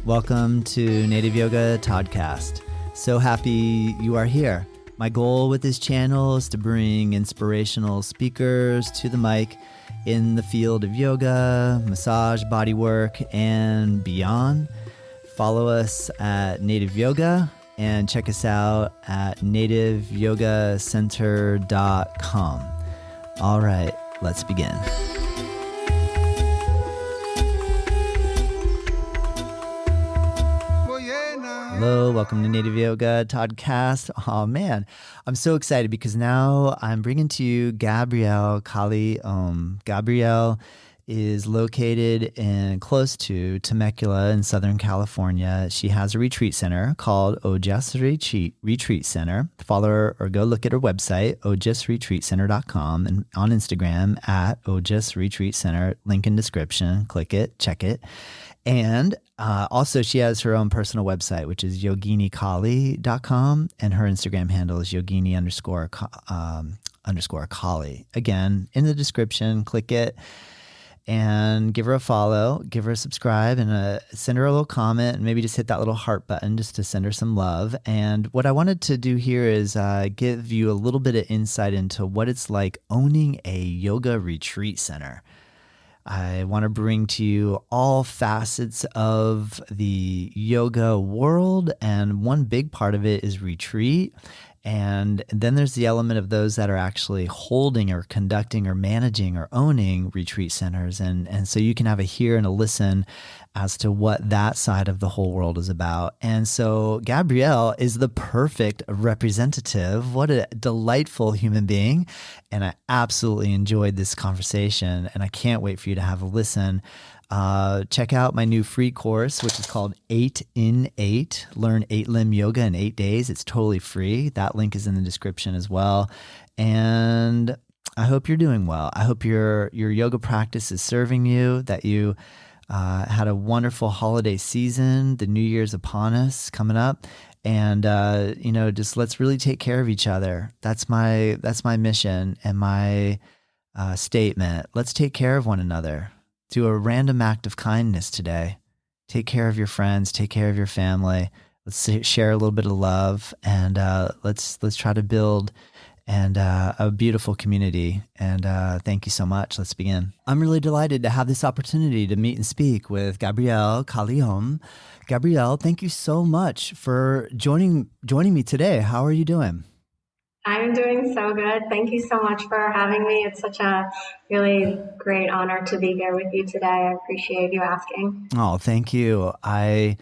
Welcome to Native Yoga Toddcast. So happy you are here. My goal with this channel is to bring inspirational speakers to the mic in the field of yoga, massage, bodywork, and beyond. Follow us at Native Yoga and check us out at nativeyogacenter.com. All right, let's begin. Hello, welcome to Native Yoga Toddcast. Oh man, I'm so excited because now I'm bringing to you Gabrielle Kali Om. Gabrielle is located close to Temecula in Southern California. She has a retreat center called Ojas Retreat Center. Follow her or go look at her website, ojasretreatcenter.com, and on Instagram at Ojas Retreat Center. Link in description. Click it, check it. And also she has her own personal website, which is yoginikali.com, and her Instagram handle is yogini_Kali. Again, in the description, click it and give her a follow, give her a subscribe, and send her a little comment, and maybe just hit that little heart button just to send her some love. And what I wanted to do here is give you a little bit of insight into what it's like owning a yoga retreat center. I want to bring to you all facets of the yoga world, and one big part of it is retreat. And then there's the element of those that are actually holding or conducting or managing or owning retreat centers. And so you can have a hear and a listen as to what that side of the whole world is about. And so Gabrielle is the perfect representative. What a delightful human being. And I absolutely enjoyed this conversation, and I can't wait for you to have a listen. Check out my new free course, which is called 8 in 8, Learn 8-Limb Yoga in 8 days. It's totally free. That link is in the description as well. And I hope you're doing well. I hope your yoga practice is serving you, that you had a wonderful holiday season. The New Year's upon us coming up. And, just let's really take care of each other. That's my mission and my statement. Let's take care of one another. Do a random act of kindness today. Take care of your friends. Take care of your family. Let's share a little bit of love, and let's try to build a beautiful community. And thank you so much. Let's begin. I'm really delighted to have this opportunity to meet and speak with Gabrielle Kali Om. Gabrielle, thank you so much for joining me today. How are you doing? I'm doing so good. Thank you so much for having me. It's such a really great honor to be here with you today. I appreciate you asking. Oh, thank you. I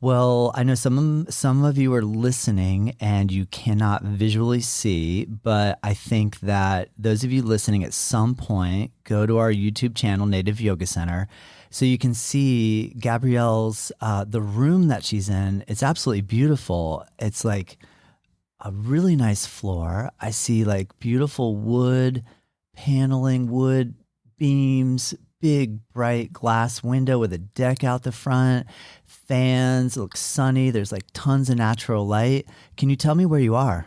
know some of you are listening and you cannot visually see, but I think that those of you listening at some point, go to our YouTube channel, Native Yoga Center, so you can see Gabrielle's, the room that she's in. It's absolutely beautiful. It's like a really nice floor. I see like beautiful wood paneling, wood beams, big bright glass window with a deck out the front, fans. It looks sunny. There's like tons of natural light. Can you tell me where you are?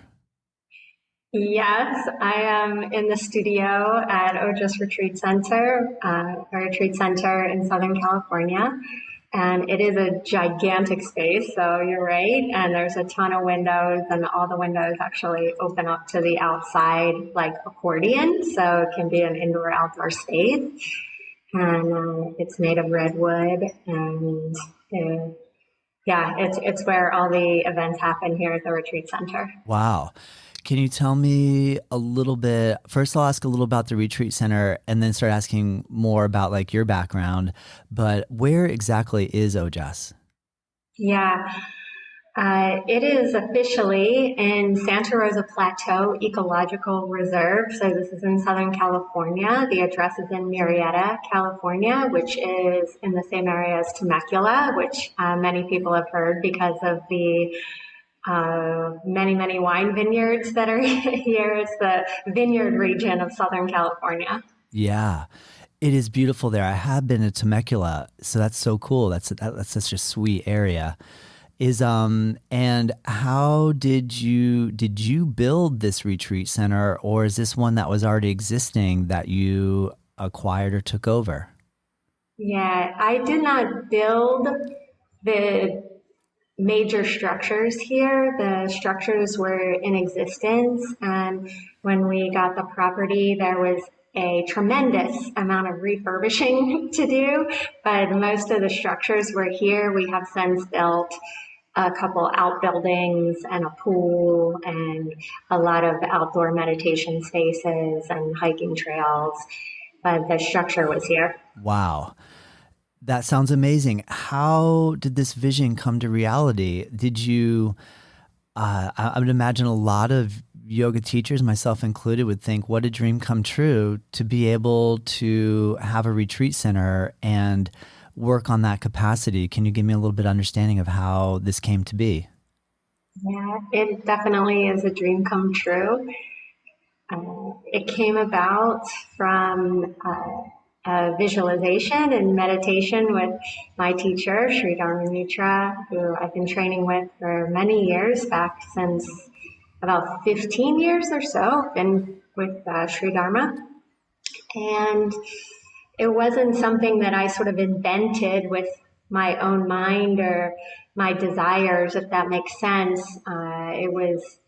Yes, I am in the studio at Ojas Retreat Center, a retreat center in Southern California. And it is a gigantic space, so you're right. And there's a ton of windows, and all the windows actually open up to the outside like accordion. So it can be an indoor-outdoor space. And it's made of redwood. And it's where all the events happen here at the retreat center. Wow. Can you tell me a little bit? First, I'll ask a little about the retreat center and then start asking more about like your background. But where exactly is Ojas? Yeah, it is officially in Santa Rosa Plateau Ecological Reserve. So this is in Southern California. The address is in Murrieta, California, which is in the same area as Temecula, which many people have heard because of the many wine vineyards that are here. It's the vineyard region of Southern California. Yeah, it is beautiful there. I have been to Temecula, so that's so cool. That's such a sweet area. And how did you build this retreat center, or is this one that was already existing that you acquired or took over? Yeah, I did not build the major structures here. The structures were in existence, and when we got the property, there was a tremendous amount of refurbishing to do, but most of the structures were here. We have since built a couple outbuildings and a pool and a lot of outdoor meditation spaces and hiking trails, but the structure was here. Wow. That sounds amazing. How did this vision come to reality? Did you, I would imagine a lot of yoga teachers, myself included, would think, what a dream come true to be able to have a retreat center and work on that capacity. Can you give me a little bit of understanding of how this came to be? Yeah, it definitely is a dream come true. It came about from a visualization and meditation with my teacher, Sri Dharma Mittra, who I've been training with for many years, back since about 15 years or so, been with Sri Dharma. And it wasn't something that I sort of invented with my own mind or my desires, if that makes sense. It was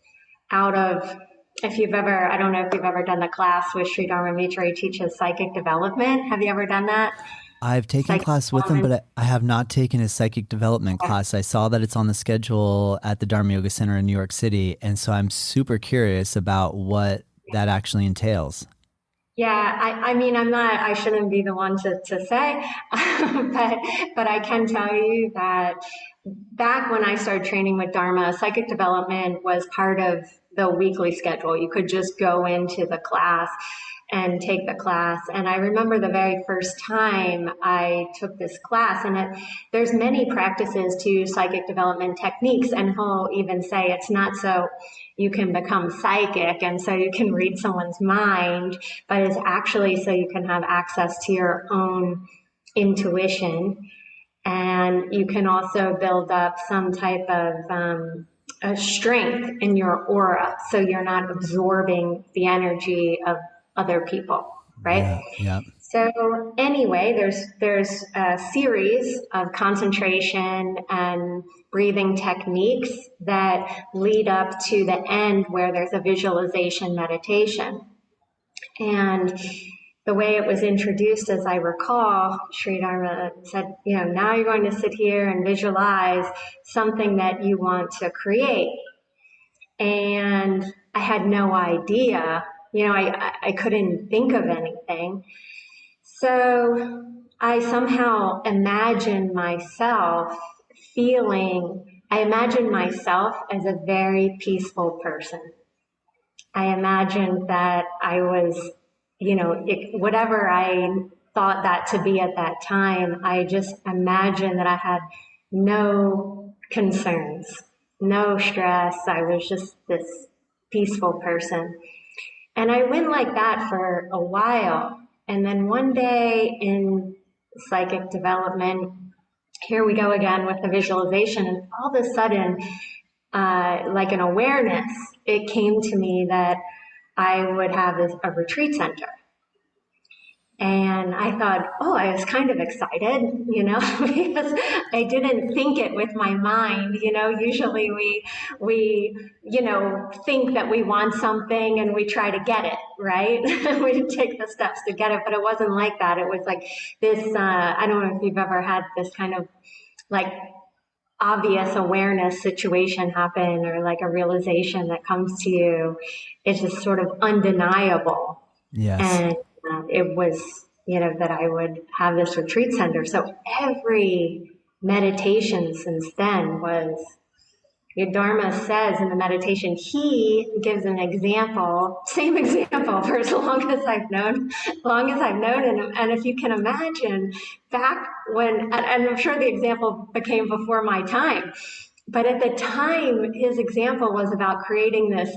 out of, if you've ever, I don't know if you've ever done the class with Sri Dharma Mittra, he teaches psychic development. Have you ever done that? I've taken Psychic class with him, but I have not taken his psychic development class. I saw that it's on the schedule at the Dharma Yoga Center in New York City. And so I'm super curious about what that actually entails. Yeah, I mean, I shouldn't be the one to say, but I can tell you that back when I started training with Dharma, psychic development was part of the weekly schedule. You could just go into the class and take the class. And I remember the very first time I took this class, and there's many practices to psychic development techniques, and he'll even say it's not so you can become psychic and so you can read someone's mind, but it's actually so you can have access to your own intuition. And you can also build up some type of a strength in your aura, so you're not absorbing the energy of other people, right? Yeah, yeah. So anyway, there's a series of concentration and breathing techniques that lead up to the end where there's a visualization meditation. And the way it was introduced, as I recall, Sri Dharma said, now you're going to sit here and visualize something that you want to create. And I had no idea, I couldn't think of anything. So I somehow imagined myself as a very peaceful person. I imagined that I was, whatever I thought that to be at that time, I just imagined that I had no concerns, no stress. I was just this peaceful person. And I went like that for a while. And then one day in psychic development, here we go again with the visualization. And all of a sudden, like an awareness, it came to me that I would have a retreat center. And I thought, I was kind of excited, because I didn't think it with my mind. Usually we think that we want something and we try to get it, right? We take the steps to get it, but it wasn't like that. It was like this, I don't know if you've ever had this kind of like obvious awareness situation happen, or like a realization that comes to you. It's just sort of undeniable. Yes. And it was, that I would have this retreat center. So every meditation since then was, Dharma says in the meditation, he gives an example, same example for as long as I've known him. And if you can imagine back when, and I'm sure the example became before my time, but at the time, his example was about creating this,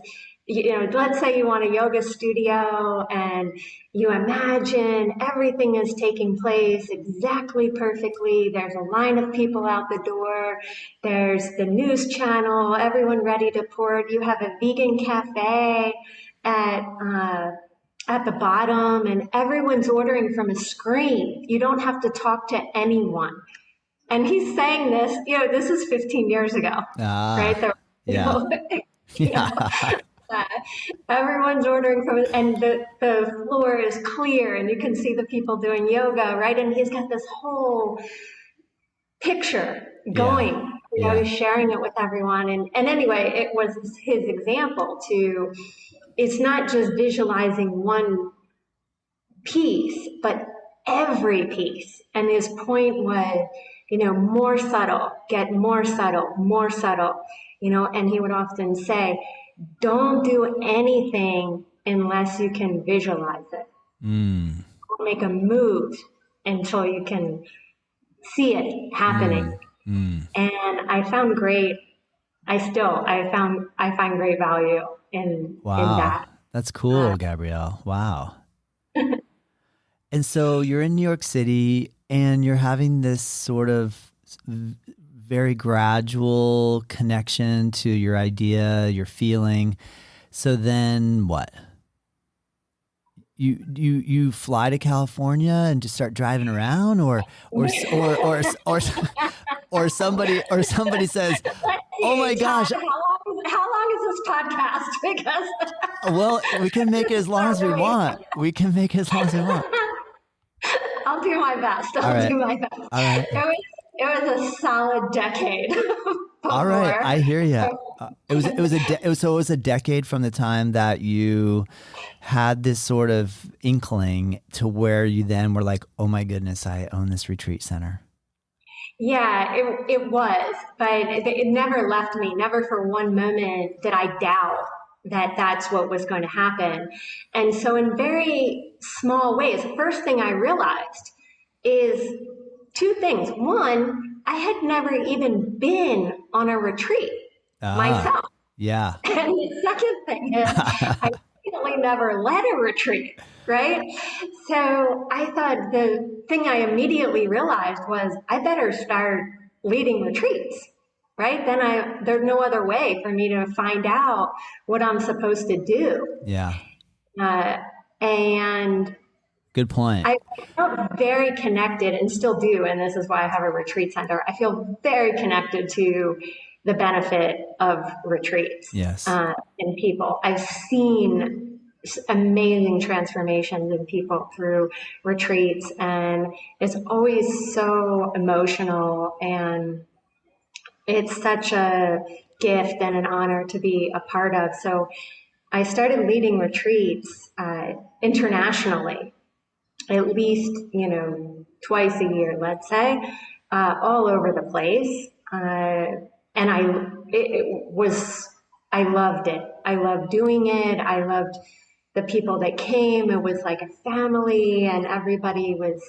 let's say you want a yoga studio and you imagine everything is taking place exactly perfectly. There's a line of people out the door. There's the news channel, everyone ready to pour. You have a vegan cafe at the bottom, and everyone's ordering from a screen. You don't have to talk to anyone. And he's saying this, this is 15 years ago, right? Ah, The, yeah. you know, Yeah. uh, everyone's ordering from, and the floor is clear and you can see the people doing yoga, right? And he's got this whole picture Yeah. going, Yeah. he's sharing it with everyone. And anyway, it was his example to, it's not just visualizing one piece, but every piece. And his point was, more subtle, get more subtle, more subtle, and he would often say, don't do anything unless you can visualize it. Mm. Don't make a move until you can see it happening. Mm. Mm. And I find great value in Wow. that. That's cool, Gabrielle. Wow. And so you're in New York City and you're having this sort of very gradual connection to your idea, your feeling. So then what? You fly to California and just start driving around, or somebody says, "Oh my gosh, How long is this podcast?" Because well, we can make it as long as we want. We can make it as long as we want." I'll do my best. All right. Do my best. All right. It was a solid decade. All right, I hear you. So it was a decade from the time that you had this sort of inkling to where you then were like, "Oh my goodness, I own this retreat center." Yeah, it was, but it never left me. Never for one moment did I doubt that that's what was going to happen. And so, in very small ways, the first thing I realized is two things. One, I had never even been on a retreat myself. Yeah. And the second thing is, I definitely never led a retreat, right? So I thought the thing I immediately realized was I better start leading retreats, right? Then there's no other way for me to find out what I'm supposed to do. Yeah. And good point. I felt very connected and still do, and this is why I have a retreat center. I feel very connected to the benefit of retreats. Yes. In people. I've seen amazing transformations in people through retreats, and it's always so emotional, and it's such a gift and an honor to be a part of. So I started leading retreats internationally, at least, twice a year, let's say, all over the place. And I loved it. I loved doing it. I loved the people that came. It was like a family, and everybody was,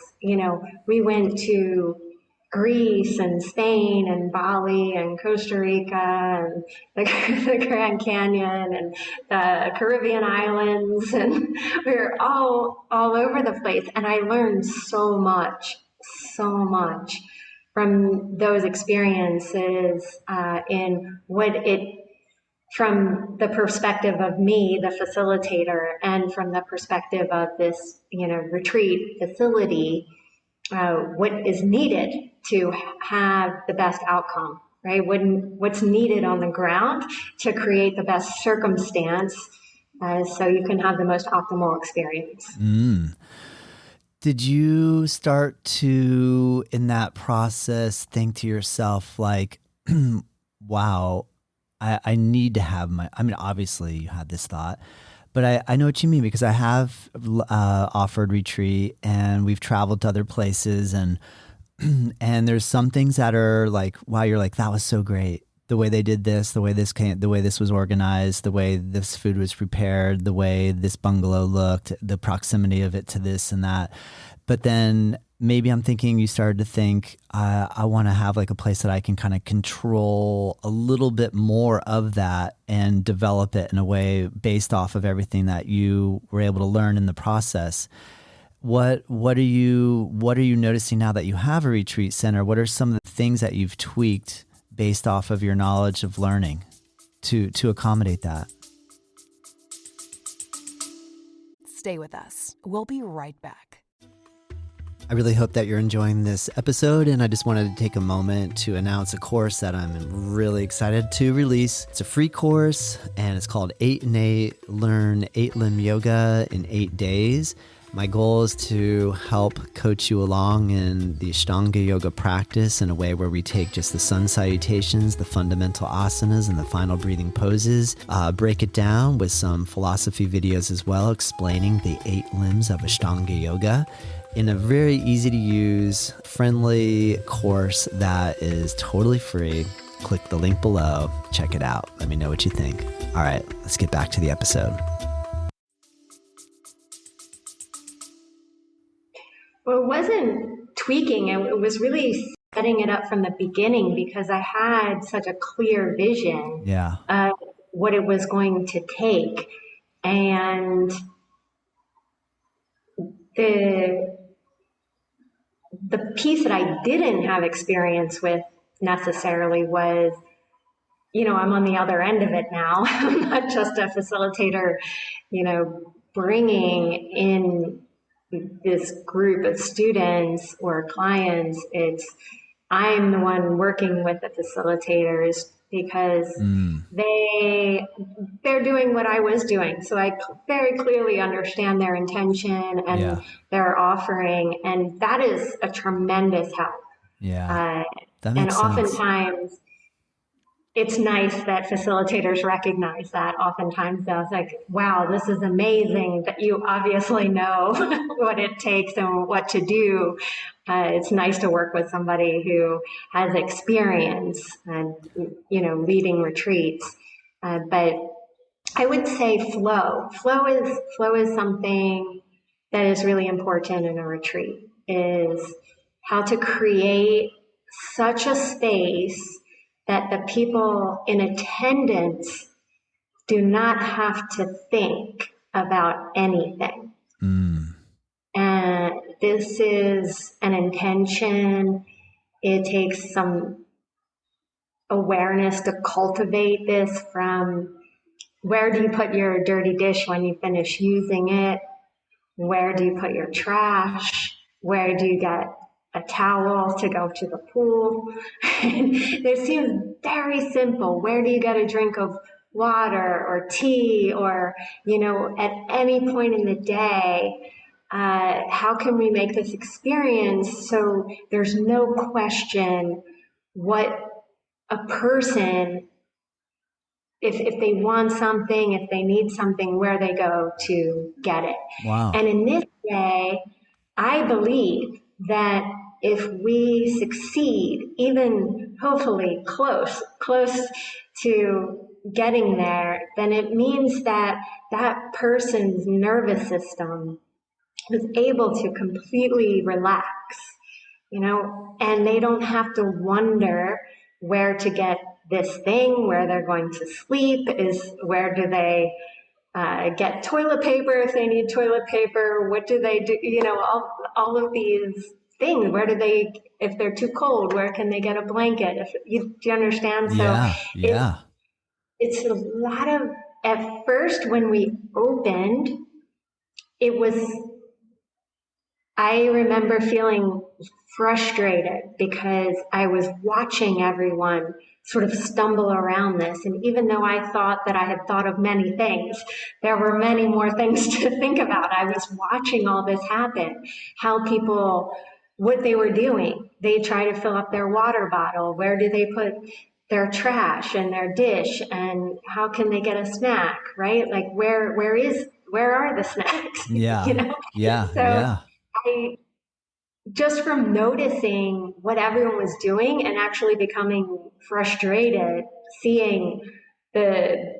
we went to Greece and Spain and Bali and Costa Rica and the Grand Canyon and the Caribbean islands, and we were all over the place. And I learned so much from those experiences in what it, from the perspective of me, the facilitator, and from the perspective of this, retreat facility, what is needed to have the best outcome, right? What's needed on the ground to create the best circumstance so you can have the most optimal experience. Did you start to, in that process, think to yourself like, wow, I need to have obviously you had this thought, but I know what you mean, because I have offered retreat and we've traveled to other places, and there's some things that are like, wow, you're like, that was so great. The way they did this, the way this was organized, the way this food was prepared, the way this bungalow looked, the proximity of it to this and that. But then maybe I'm thinking, you started to think, I want to have like a place that I can kind of control a little bit more of that and develop it in a way based off of everything that you were able to learn in the process. What are you noticing now that you have a retreat center? What are some of the things that you've tweaked based off of your knowledge of learning to accommodate that? Stay with us. We'll be right back. I really hope that you're enjoying this episode, and I just wanted to take a moment to announce a course that I'm really excited to release. It's a free course, and it's called 8 in 8, Learn 8 Limb Yoga in 8 Days. My goal is to help coach you along in the Ashtanga yoga practice in a way where we take just the sun salutations, the fundamental asanas, and the final breathing poses, break it down with some philosophy videos as well, explaining the 8 limbs of Ashtanga yoga in a very easy to use, friendly course that is totally free. Click the link below, check it out. Let me know what you think. All right, let's get back to the episode. Well, it wasn't tweaking, it was really setting it up from the beginning because I had such a clear vision of what it was going to take. And the piece that I didn't have experience with necessarily was, I'm on the other end of it now. I'm not just a facilitator, bringing in this group of students or clients. I'm the one working with the facilitators because they're doing what I was doing. So I very clearly understand their intention and their offering, and that is a tremendous help. Yeah, that and makes sense. Oftentimes it's nice that facilitators recognize that. Oftentimes they're like, wow, this is amazing that you obviously know what it takes and what to do. It's nice to work with somebody who has experience and, leading retreats. But I would say flow. Flow is something that is really important in a retreat, is how to create such a space that the people in attendance do not have to think about anything. And this is an intention. It takes some awareness to cultivate this, from where do you put your dirty dish when you finish using it? Where do you put your trash? Where do you get a towel to go to the pool? This seems very simple. Where do you get a drink of water or tea, or, at any point in the day? How can we make this experience so there's no question what a person, if they want something, if they need something, where they go to get it. Wow. And in this way, I believe that if we succeed, even hopefully close to getting there, then it means that that person's nervous system is able to completely relax, and they don't have to wonder where to get this thing, where they're going to sleep, where do they get toilet paper if they need toilet paper, what do they do, all of these things. Where do they, if they're too cold, where can they get a blanket? Do you understand? Yeah, so yeah. It's a lot of, at first when we opened, I remember feeling frustrated because I was watching everyone sort of stumble around this. And even though I thought that I had thought of many things, there were many more things to think about. I was watching all this happen, how people, what they were doing. They try to fill up their water bottle. Where do they put their trash and their dish? And how can they get a snack, right? Like where are the snacks? Yeah. Yeah. So yeah. Just from noticing what everyone was doing and actually becoming frustrated, seeing the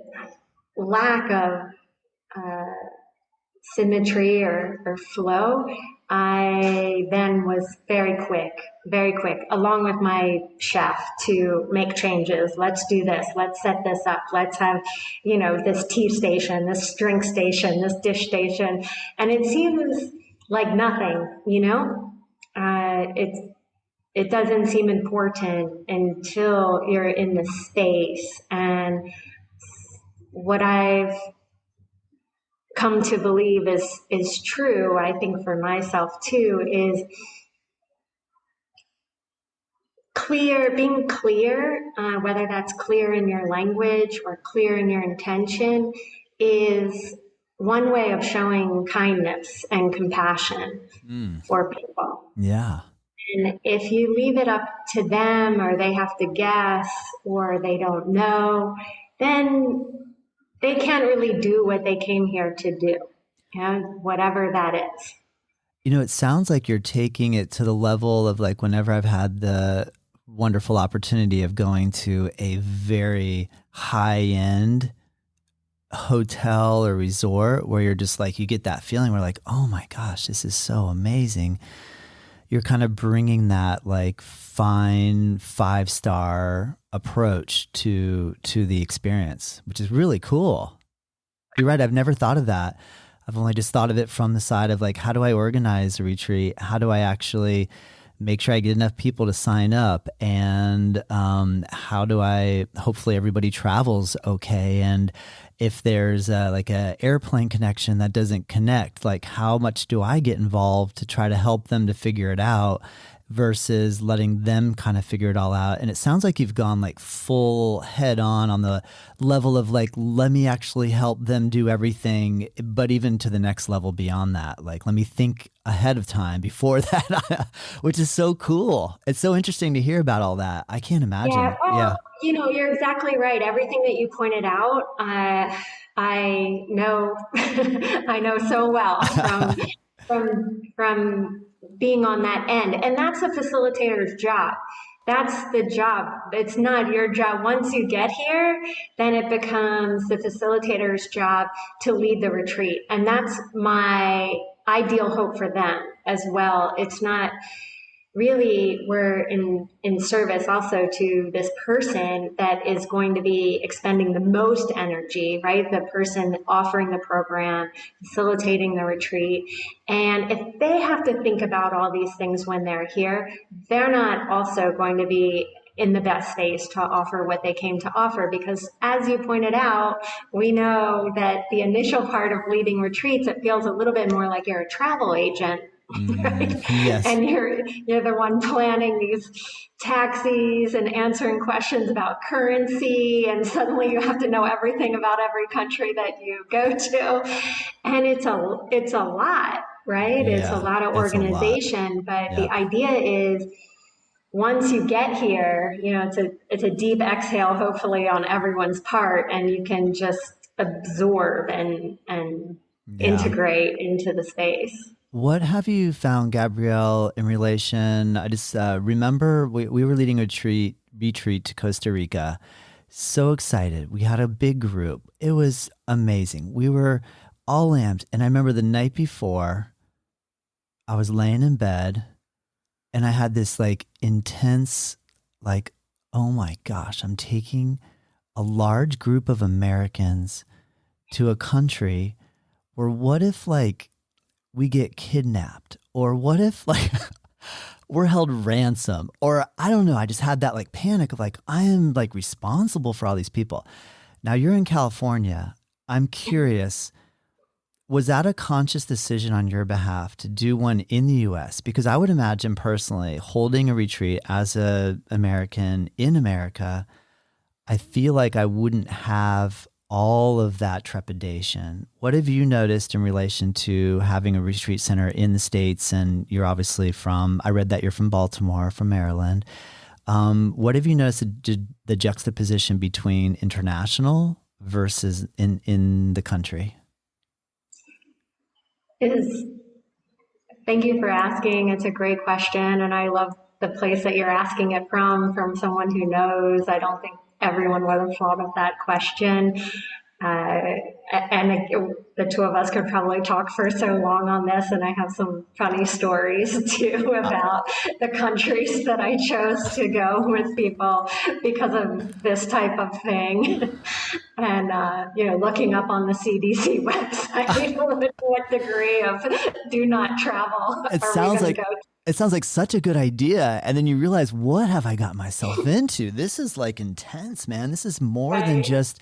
lack of symmetry or flow, I then was very quick, along with my chef, to make changes. Let's do this. Let's set this up. Let's have, this tea station, this drink station, this dish station. And it seems like nothing, it doesn't seem important until you're in the space. And what I've come to believe is true, I think for myself too, is being clear, whether that's clear in your language or clear in your intention, is one way of showing kindness and compassion for people. Yeah. And if you leave it up to them, or they have to guess, or they don't know, then they can't really do what they came here to do, whatever that is. It sounds like you're taking it to the level of like whenever I've had the wonderful opportunity of going to a very high-end hotel or resort where you're just like, you get that feeling where like, oh my gosh, this is so amazing. You're kind of bringing that like fine 5-star approach to the experience, which is really cool. You're right. I've never thought of that. I've only just thought of it from the side of like, how do I organize a retreat? How do I actually make sure I get enough people to sign up? And how do I, hopefully everybody travels okay. And if there's like a airplane connection that doesn't connect, like how much do I get involved to try to help them to figure it out versus letting them kind of figure it all out? And it sounds like you've gone like full head on the level of like, let me actually help them do everything, but even to the next level beyond that, like, let me think ahead of time before that, which is so cool. It's so interesting to hear about all that. I can't imagine. Yeah. Well, you're exactly right. Everything that you pointed out, I know, I know so well from being on that end. And that's a facilitator's job. That's the job. It's not your job. Once you get here, then it becomes the facilitator's job to lead the retreat. And that's my ideal hope for them as well. It's not really, we're in service also to this person that is going to be expending the most energy, right? The person offering the program, facilitating the retreat. And if they have to think about all these things when they're here, they're not also going to be in the best space to offer what they came to offer. Because as you pointed out, we know that the initial part of leading retreats, it feels a little bit more like you're a travel agent. Right? Yes. And you're the one planning these taxis and answering questions about currency, and suddenly you have to know everything about every country that you go to, and it's a lot, right? Yeah, it's a lot of organization, but the idea is once you get here, it's a deep exhale, hopefully on everyone's part, and you can just absorb and integrate into the space. What have you found, Gabrielle, in relation? I just remember we were leading a retreat to Costa Rica. So excited. We had a big group. It was amazing. We were all amped. And I remember the night before, I was laying in bed and I had this like intense, like, oh my gosh, I'm taking a large group of Americans to a country where what if like we get kidnapped, or what if like we're held ransom, or I don't know. I just had that like panic of like, I am like responsible for all these people. Now you're in California. I'm curious, was that a conscious decision on your behalf to do one in the US? Because I would imagine personally holding a retreat as a American in America, I feel like I wouldn't have all of that trepidation. What have you noticed in relation to having a retreat center in the States? And you're obviously I read that you're from Baltimore, from Maryland. What have you noticed the juxtaposition between international versus in the country? Thank you for asking. It's a great question. And I love the place that you're asking it from someone who knows. I don't think everyone would have thought of that question. And the two of us could probably talk for so long on this, and I have some funny stories too about the countries that I chose to go with people because of this type of thing. And looking up on the CDC website what degree of do not travel it sounds like such a good idea. And then you realize, what have I got myself into? This is like intense, man. This is more than just,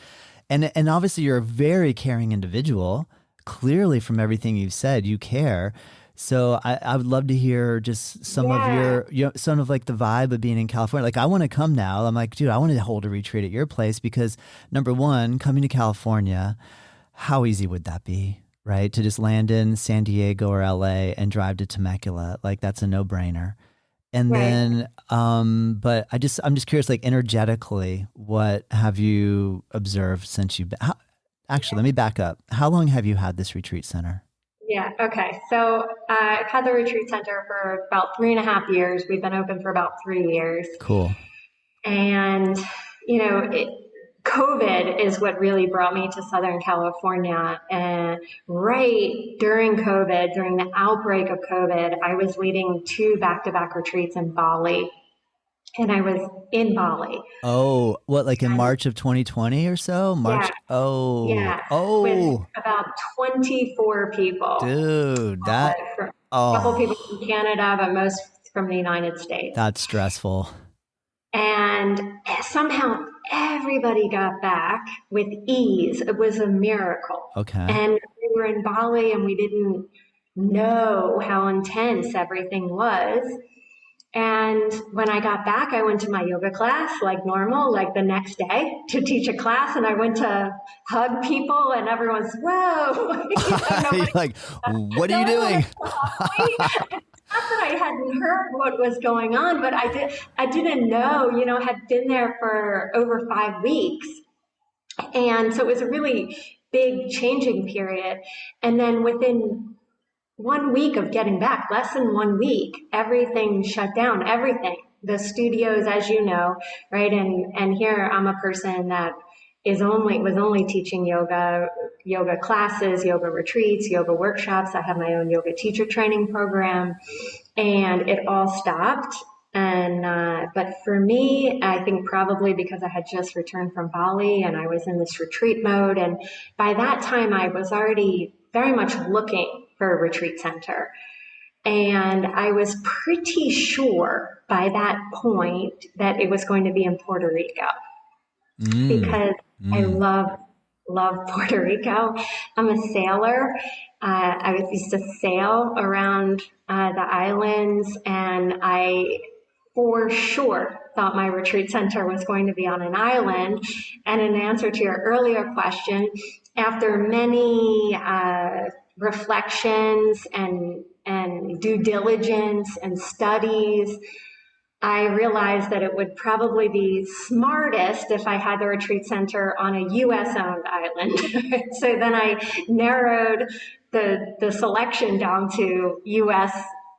and obviously you're a very caring individual. Clearly from everything you've said, you care. So I would love to hear just some of Yeah, some of like the vibe of being in California. Like I want to come now. I'm like, dude, I want to hold a retreat at your place because number one, coming to California, how easy would that be? Right? To just land in San Diego or LA and drive to Temecula. Like that's a no brainer. And right. then, but I'm just curious, like energetically, what have you observed since you've been, actually, let me back up. How long have you had this retreat center? Yeah, okay. So I've had the retreat center for about 3.5 years. We've been open for about 3 years. Cool. And, you know, COVID is what really brought me to Southern California. And right during COVID, during the outbreak of COVID, I was leading two back to back retreats in Bali. And I was in Bali. Oh, what, like in And March of 2020 or so? yeah, March. Oh, yeah, with oh, about 24 people. dude, that, A couple oh, people from Canada, but most from the United States. that's stressful. And somehow everybody got back with ease. It was a miracle. Okay. And we were in Bali and we didn't know how intense everything was. And when I got back, I went to my yoga class like normal, like the next day to teach a class. And I went to hug people, and everyone's, whoa, You're nobody, like, what are no you one wanted doing? to hug me. Not that I hadn't heard what was going on, but I didn't know, had been there for over 5 weeks. And so it was a really big changing period. And then within 1 week of getting back, less than 1 week, everything shut down, everything. The studios, as you know, right? And here I'm a person that was only teaching yoga classes, yoga retreats, yoga workshops. I have my own yoga teacher training program, and it all stopped. And but for me, I think probably because I had just returned from Bali and I was in this retreat mode, and by that time I was already very much looking for a retreat center. And I was pretty sure by that point that it was going to be in Puerto Rico Mm, because I mm. love Puerto Rico. I'm a sailor. I used to sail around the islands, and I for sure thought my retreat center was going to be on an island. And in answer to your earlier question, after many reflections and due diligence and studies, I realized that it would probably be smartest if I had the retreat center on a US owned island. So then I narrowed the selection down to US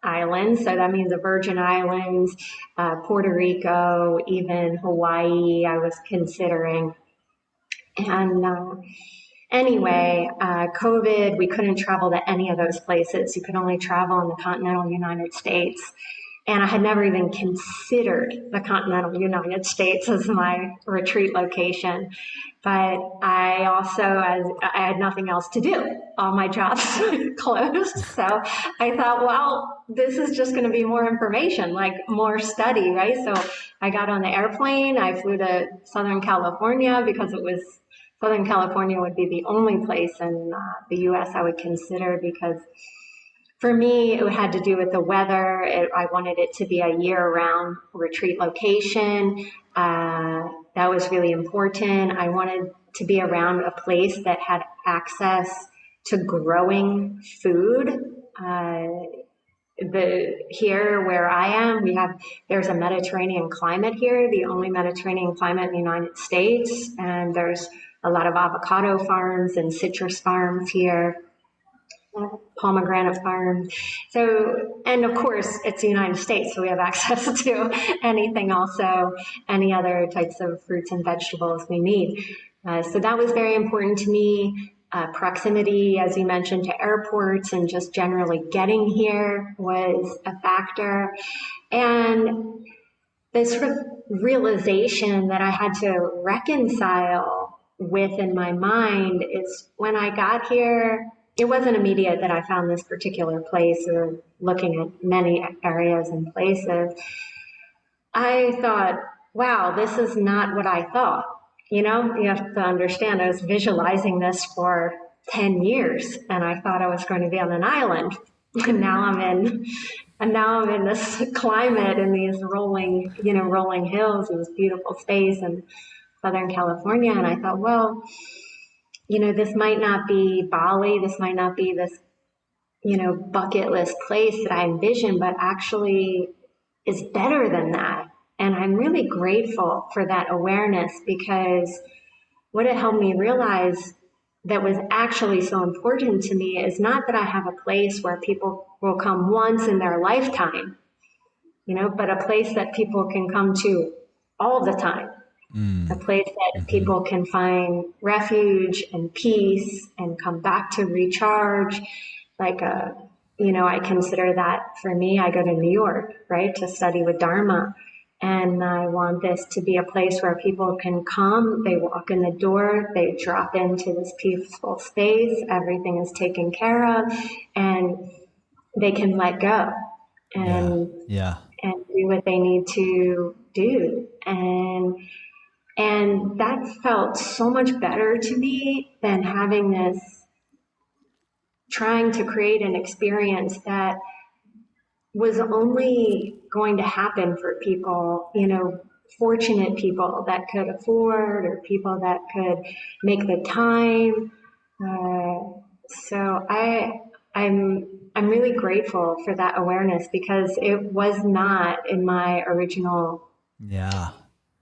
islands. So that means the Virgin Islands, Puerto Rico, even Hawaii, I was considering. And anyway, COVID, we couldn't travel to any of those places. You could only travel in the continental United States. And I had never even considered the continental United States as my retreat location. But I also, as I had nothing else to do, all my jobs closed. So I thought, well, this is just going to be more information, like more study, right? So I got on the airplane. I flew to Southern California because Southern California would be the only place in the U.S. I would consider because for me, it had to do with the weather. I wanted it to be a year-round retreat location. That was really important. I wanted to be around a place that had access to growing food. Here where I am, there's a Mediterranean climate here, the only Mediterranean climate in the United States, and there's a lot of avocado farms and citrus farms here, pomegranate farms. So, and of course, it's the United States, so we have access to anything also, any other types of fruits and vegetables we need. So that was very important to me. Proximity, as you mentioned, to airports and just generally getting here was a factor. And the sort of realization that I had to reconcile with in my mind is when I got here, it wasn't immediate that I found this particular place or looking at many areas and places. I thought, wow, this is not what I thought. You have to understand, I was visualizing this for 10 years and I thought I was going to be on an island. And now I'm in this climate and these rolling hills and this beautiful space in Southern California. And I thought, well, this might not be Bali. This might not be this, bucket list place that I envisioned, but actually is better than that. And I'm really grateful for that awareness, because what it helped me realize that was actually so important to me is not that I have a place where people will come once in their lifetime, but a place that people can come to all the time. A place that people can find refuge and peace and come back to recharge. I consider that, for me, I go to New York, right, to study with Dharma. And I want this to be a place where people can come, they walk in the door, they drop into this peaceful space, everything is taken care of, and they can let go and do what they need to do. And that felt so much better to me than having this, trying to create an experience that was only going to happen for people, fortunate people that could afford, or people that could make the time. So I'm really grateful for that awareness, because it was not in my original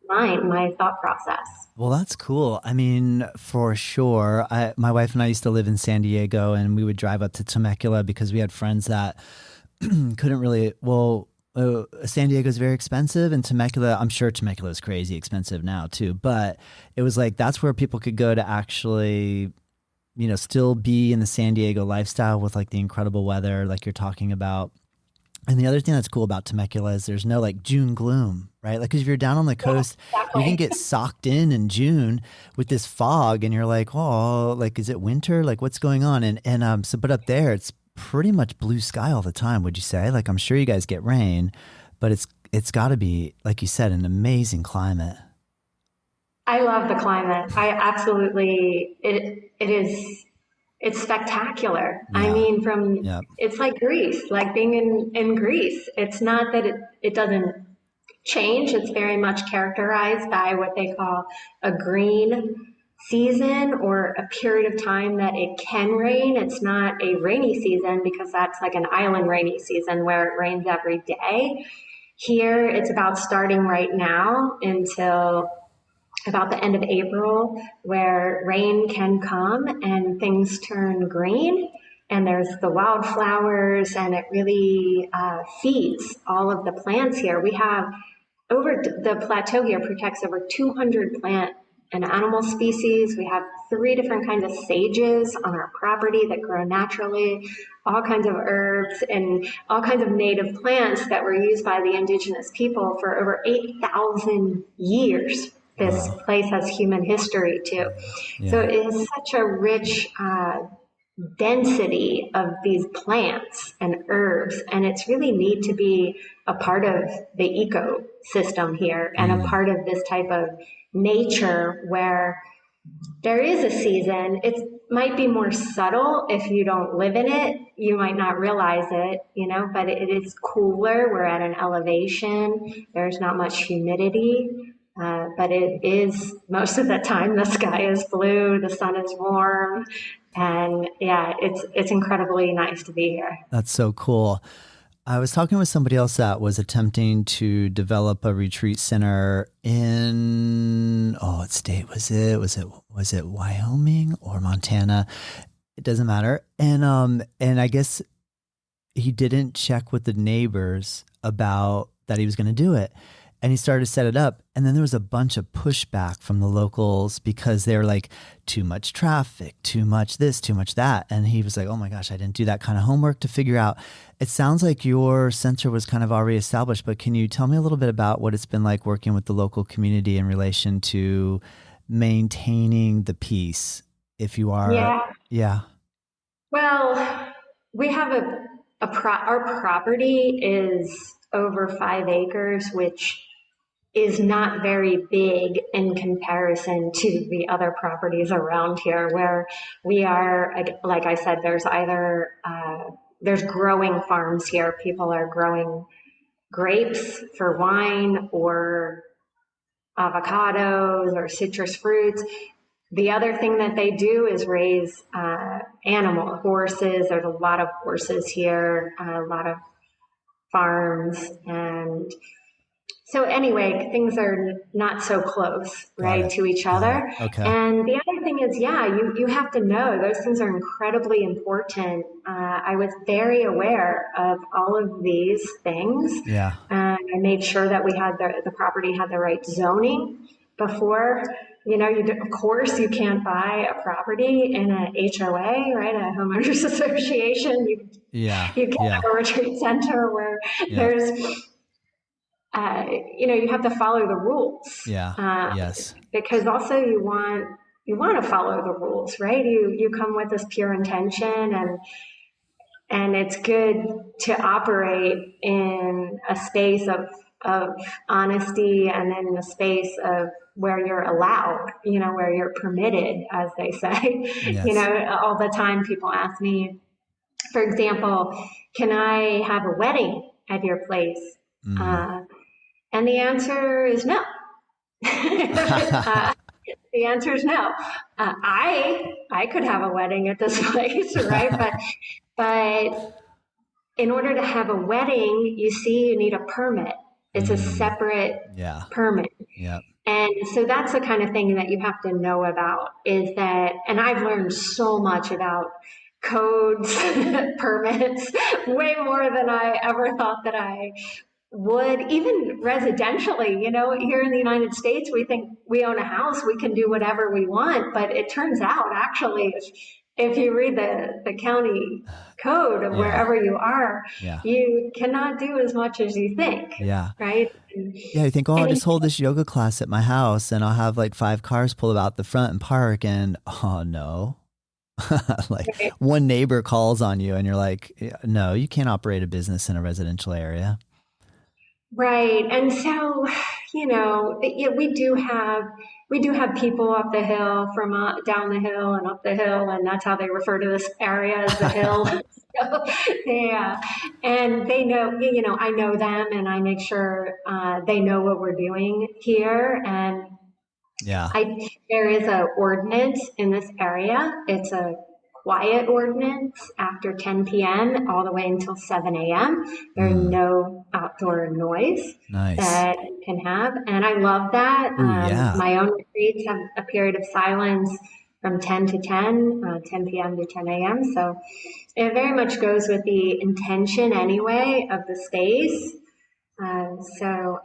mind, my thought process. Well, that's cool. I mean, for sure. My wife and I used to live in San Diego, and we would drive up to Temecula because we had friends that couldn't really, San Diego is very expensive, and Temecula, I'm sure Temecula is crazy expensive now too, but it was like, that's where people could go to actually, still be in the San Diego lifestyle with like the incredible weather, like you're talking about. And the other thing that's cool about Temecula is there's no like June gloom, right? Like, 'cause if you're down on the coast, exactly. you can get socked in June with this fog, and you're like, oh, like, is it winter? Like, what's going on? But up there, it's pretty much blue sky all the time. Would you say? Like, I'm sure you guys get rain, but it's got to be, like you said, an amazing climate. I love the climate. I absolutely, it's spectacular. Yeah. I mean, it's like Greece, like being in Greece. It's not that it doesn't change. It's very much characterized by what they call a green season, or a period of time that it can rain. It's not a rainy season, because that's like an island rainy season where it rains every day. Here, it's about starting right now until about the end of April, where rain can come and things turn green, and there's the wildflowers, and it really feeds all of the plants here. We have, over the plateau here protects over 200 plant and animal species. We have 3 different kinds of sages on our property that grow naturally, all kinds of herbs and all kinds of native plants that were used by the indigenous people for over 8,000 years. This place has human history too. Yeah. So it is such a rich density of these plants and herbs, and it's really neat to be a part of the ecosystem here and a part of this type of nature where there is a season. It might be more subtle if you don't live in it. You might not realize it, but it is cooler. We're at an elevation. There's not much humidity. But it is, most of the time, the sky is blue, the sun is warm, and it's incredibly nice to be here. That's so cool. I was talking with somebody else that was attempting to develop a retreat center in, what state was it? Was it Wyoming or Montana? It doesn't matter. And I guess he didn't check with the neighbors about that he was going to do it. And he started to set it up. And then there was a bunch of pushback from the locals because they were like, too much traffic, too much this, too much that. And he was like, oh my gosh, I didn't do that kind of homework to figure out. It sounds like your center was kind of already established, but can you tell me a little bit about what it's been like working with the local community in relation to maintaining the peace, if you are? Yeah. Well, we have our property is over 5 acres, which is not very big in comparison to the other properties around here, where we are, like I said, there's either there's growing farms here. People are growing grapes for wine or avocados or citrus fruits. The other thing that they do is raise horses. There's a lot of horses here, a lot of farms. And so anyway, things are not so close, right, to each other. Okay. And the other thing is, you have to know those things are incredibly important. I was very aware of all of these things. Yeah. I made sure that we had the property had the right zoning before. Of course, you can't buy a property in an HOA, right? A homeowners association. You can't have a retreat center where there's, you have to follow the rules. Yes. Because also you want to follow the rules, right? You come with this pure intention, and it's good to operate in a space of honesty, and then in a space of where you're allowed, where you're permitted, as they say. Yes. All the time people ask me, for example, can I have a wedding at your place? And the answer is no. The answer is no. I could have a wedding at this place, right? But in order to have a wedding, you need a permit. It's a separate permit. Yeah. And so that's the kind of thing that you have to know about, is that, and I've learned so much about codes, permits, way more than I ever thought that I would, even residentially. Here in the United States, we think we own a house, we can do whatever we want. But it turns out, actually, if you read the county code of wherever you are, you cannot do as much as you think. Right? You think, I'll just hold this yoga class at my house and I'll have like 5 cars pull out the front and park, and oh no. One neighbor calls on you and you're like, no, you can't operate a business in a residential area. Right. And so, we do have people up the hill, from down the hill and up the hill, and that's how they refer to this area, as the hill. Yeah. And they know, I know them, and I make sure they know what we're doing here. And there is an ordinance in this area. It's a quiet ordinance after 10 p.m. all the way until 7 a.m. There's no outdoor noise that you can have. And I love that. My own retreats have a period of silence from 10 to 10, 10 p.m. to 10 a.m. So it very much goes with the intention anyway of the space. So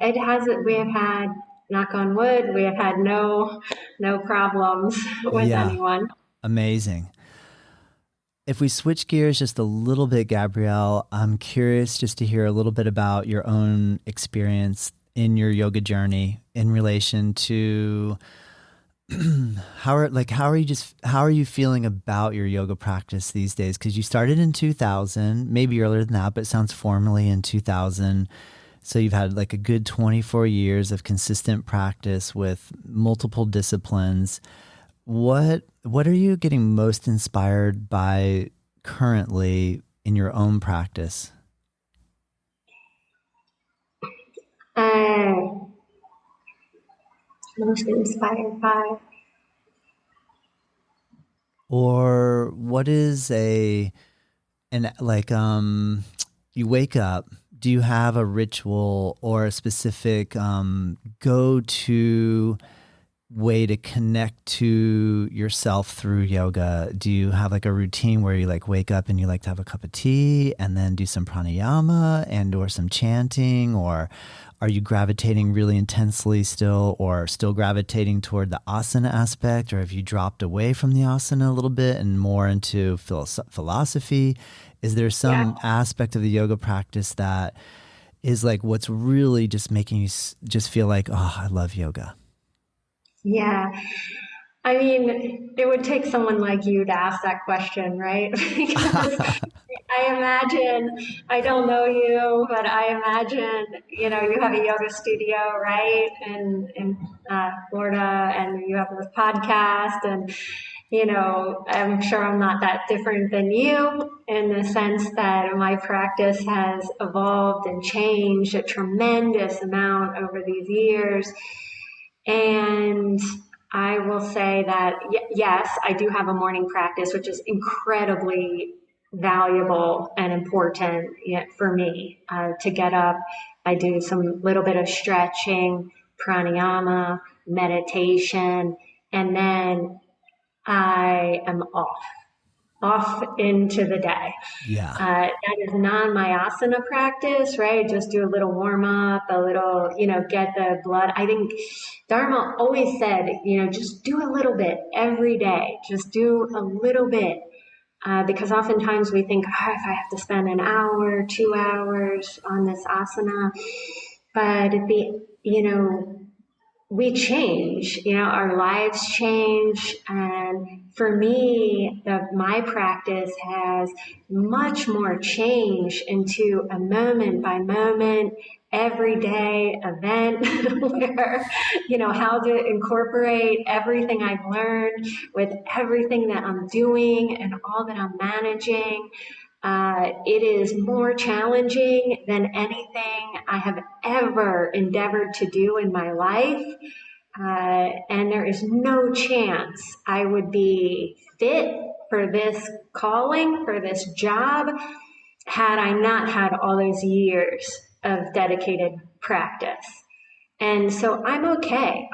we have had, knock on wood, we have had no problems with anyone. Amazing. If we switch gears just a little bit, Gabrielle, I'm curious just to hear a little bit about your own experience in your yoga journey in relation to how are you feeling about your yoga practice these days? Because you started in 2000, maybe earlier than that, but it sounds formally in 2000. So you've had like a good 24 years of consistent practice with multiple disciplines. What are you getting most inspired by currently in your own practice? Most inspired by. Or what is you wake up, do you have a ritual or a specific go-to way to connect to yourself through yoga? Do you have like a routine where you like wake up and you like to have a cup of tea and then do some pranayama and or some chanting? Or are you gravitating really intensely still, or still gravitating toward the asana aspect? Or have you dropped away from the asana a little bit and more into philosophy? Is there some aspect of the yoga practice that is like what's really just making you just feel like, oh, I love yoga? Yeah. I mean, it would take someone like you to ask that question, right? Because I imagine, I don't know you, but I imagine, you have a yoga studio, right? In Florida, and you have this podcast, I'm sure I'm not that different than you in the sense that my practice has evolved and changed a tremendous amount over these years. And I will say that, yes, I do have a morning practice, which is incredibly valuable and important for me to get up. I do some little bit of stretching, pranayama, meditation, and then I am off into the day. Yeah. That is non-myasana practice, right? Just do a little warm up, a little, get the blood. I think Dharma always said, just do a little bit every day. Just do a little bit. Because oftentimes we think, if I have to spend an hour, 2 hours on this asana, but we change, our lives change. And for me, my practice has much more change into a moment by moment, everyday event where, how to incorporate everything I've learned with everything that I'm doing and all that I'm managing. It is more challenging than anything I have ever endeavored to do in my life. And there is no chance I would be fit for this calling, for this job, had I not had all those years of dedicated practice. And so I'm okay.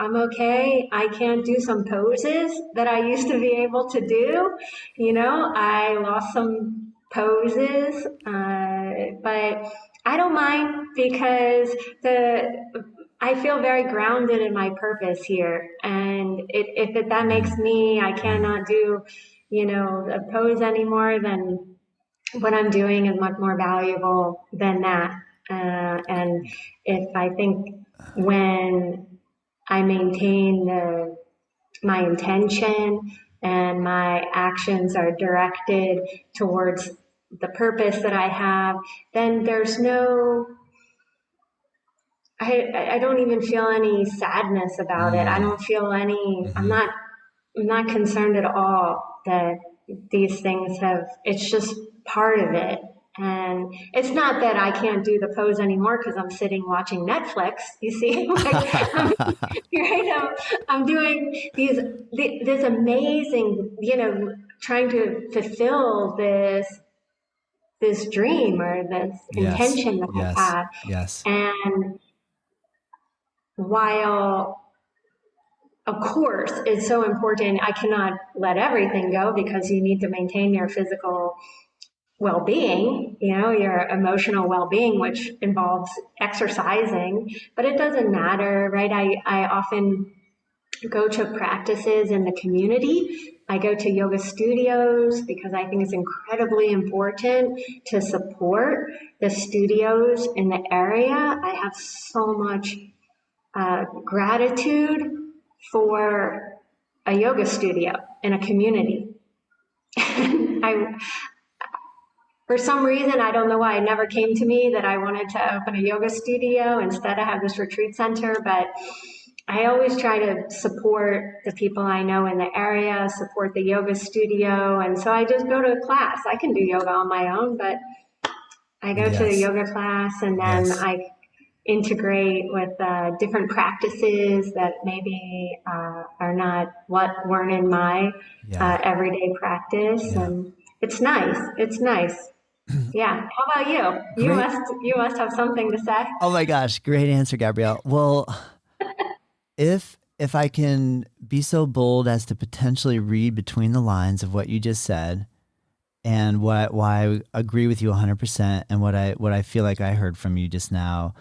I can't do some poses that I used to be able to do. I lost some poses, but I don't mind because I feel very grounded in my purpose here. And if that makes me, I cannot do, a pose anymore, then what I'm doing is much more valuable than that. And if I think when I maintain my intention and my actions are directed towards the purpose that I have, then there's I don't even feel any sadness about it. I don't feel any, I'm not concerned at all that these things it's just part of it. And it's not that I can't do the pose anymore because I'm sitting watching Netflix. You see, I'm doing this amazing, trying to fulfill this dream or this intention that I have. Yes. And while of course it's so important, I cannot let everything go because you need to maintain your physical well-being, your emotional well-being, which involves exercising, but it doesn't matter, right? I often go to practices in the community. I go to yoga studios because I think it's incredibly important to support the studios in the area. I have so much gratitude for a yoga studio in a community. For some reason, I don't know why, it never came to me that I wanted to open a yoga studio. Instead, I have this retreat center, but I always try to support the people I know in the area, support the yoga studio. And so I just go to a class. I can do yoga on my own, but I go to a yoga class and then I integrate with different practices that maybe are not weren't in my everyday practice. And it's nice. It's nice. Yeah. How about you? You must have something to say. Oh my gosh, great answer, Gabrielle. Well, if I can be so bold as to potentially read between the lines of what you just said, and why I agree with you 100%, and what I feel like I heard from you just now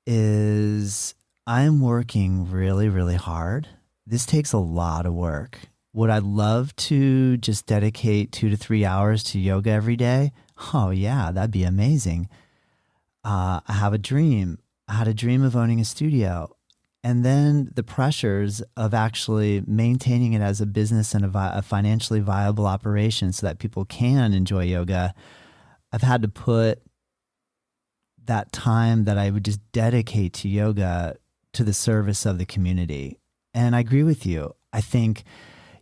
is I'm working really, really hard. This takes a lot of work. Would I love to just dedicate 2 to 3 hours to yoga every day? Oh yeah, that'd be amazing. I have a dream. I had a dream of owning a studio. And then the pressures of actually maintaining it as a business and a financially viable operation so that people can enjoy yoga. I've had to put that time that I would just dedicate to yoga to the service of the community. And I agree with you. I think